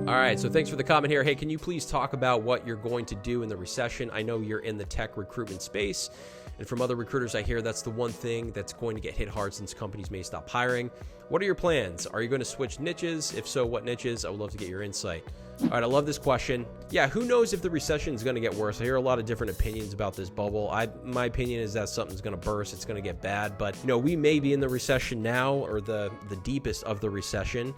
All right, so thanks for the comment here. Hey, can you please talk about what you're going to do in the recession? I know you're in the tech recruitment space, and from other recruiters I hear that's the one thing that's going to get hit hard since companies may stop hiring. What are your plans? Are you going to switch niches? If so, what niches? I would love to get your insight. All right, I love this question. Yeah, who knows if the recession is going to get worse? I hear a lot of different opinions about this bubble. My opinion is that something's going to burst. It's going to get bad. But, we may be in the recession now, or the deepest of the recession.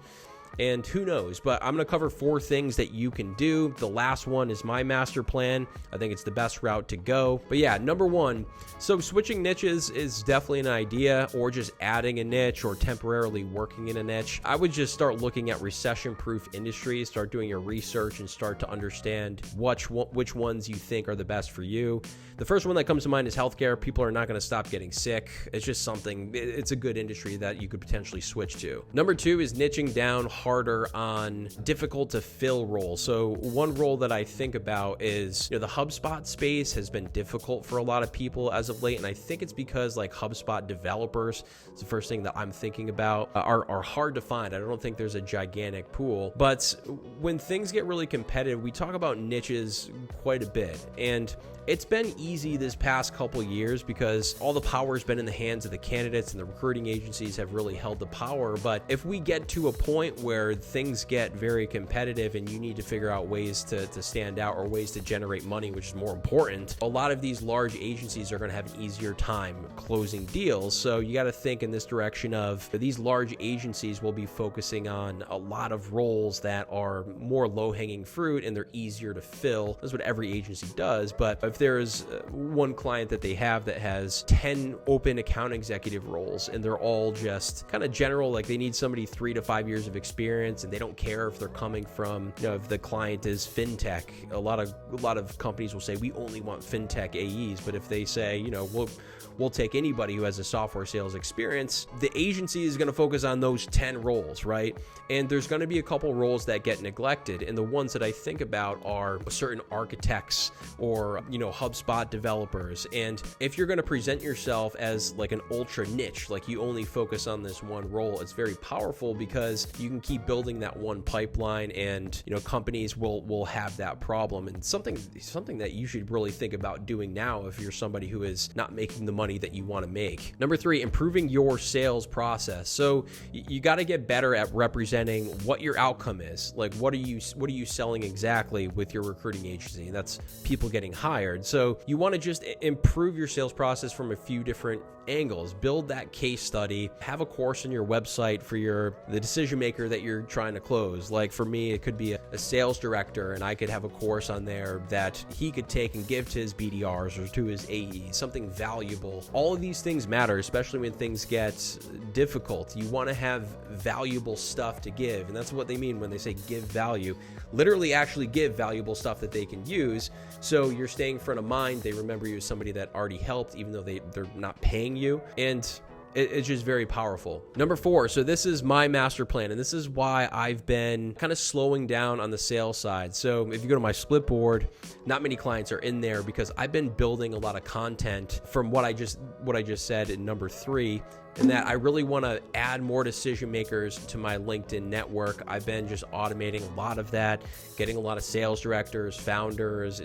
And who knows, but I'm going to cover 4 things that you can do. The last one is my master plan. I think it's the best route to go. But yeah, number 1, so switching niches is definitely an idea, or just adding a niche or temporarily working in a niche. I would just start looking at recession-proof industries, start doing your research, and start to understand which ones you think are the best for you. The first one that comes to mind is healthcare. People are not going to stop getting sick. It's just it's a good industry that you could potentially switch to. Number 2 is niching down harder on difficult to fill roles. So one role that I think about is, the HubSpot space has been difficult for a lot of people as of late. And I think it's because HubSpot developers, it's the first thing that I'm thinking about, are hard to find. I don't think there's a gigantic pool, but when things get really competitive, we talk about niches quite a bit. And it's been easy this past couple years because all the power has been in the hands of the candidates, and the recruiting agencies have really held the power. But if we get to a point where things get very competitive and you need to figure out ways to stand out, or ways to generate money, which is more important, a lot of these large agencies are going to have an easier time closing deals. So you got to think in this direction of these large agencies will be focusing on a lot of roles that are more low-hanging fruit and they're easier to fill. That's what every agency does. But if there's one client that they have that has 10 open account executive roles and they're all just kind of general, they need somebody 3 to 5 years of experience, and they don't care if they're coming from, if the client is fintech. A lot of companies will say we only want fintech AEs, but if they say, we'll take anybody who has a software sales experience, the agency is going to focus on those 10 roles, right? And there's going to be a couple roles that get neglected. And the ones that I think about are certain architects or, HubSpot developers. And if you're going to present yourself as an ultra niche, you only focus on this one role, it's very powerful because you can keep building that one pipeline, and, companies will have that problem. And something that you should really think about doing now if you're somebody who is not making the money that you want to make. Number 3, improving your sales process. So you got to get better at representing what your outcome is. What are you selling exactly with your recruiting agency? And that's people getting hired. So you want to just improve your sales process from a few different angles. Build that case study. Have a course on your website for the decision maker that you're trying to close. For me, it could be a sales director, and I could have a course on there that he could take and give to his BDRs or to his AEs, something valuable. All of these things matter, especially when things get difficult. You want to have valuable stuff to give, and that's what they mean when they say give value. Literally actually give valuable stuff that they can use, so you're staying front of mind. They remember you as somebody that already helped, even though they're not paying you. And it's just very powerful. Number 4, so this is my master plan, and this is why I've been kind of slowing down on the sales side. So if you go to my split board, not many clients are in there because I've been building a lot of content from what I just said in number 3. And that I really want to add more decision makers to my LinkedIn network. I've been just automating a lot of that, getting a lot of sales directors, founders,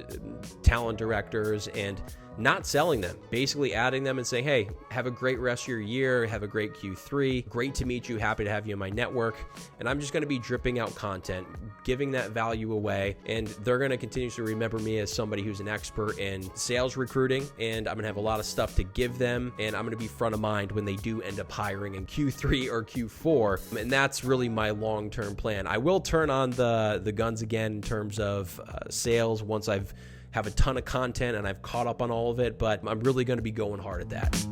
talent directors, and not selling them, basically adding them and saying, hey, have a great rest of your year, have a great Q3, great to meet you, happy to have you in my network. And I'm just going to be dripping out content, giving that value away, and they're going to continue to remember me as somebody who's an expert in sales recruiting, and I'm going to have a lot of stuff to give them, and I'm going to be front of mind when they do end up hiring in Q3 or Q4, and that's really my long-term plan. I will turn on the guns again in terms of sales once I've have a ton of content and I've caught up on all of it, but I'm really going to be going hard at that.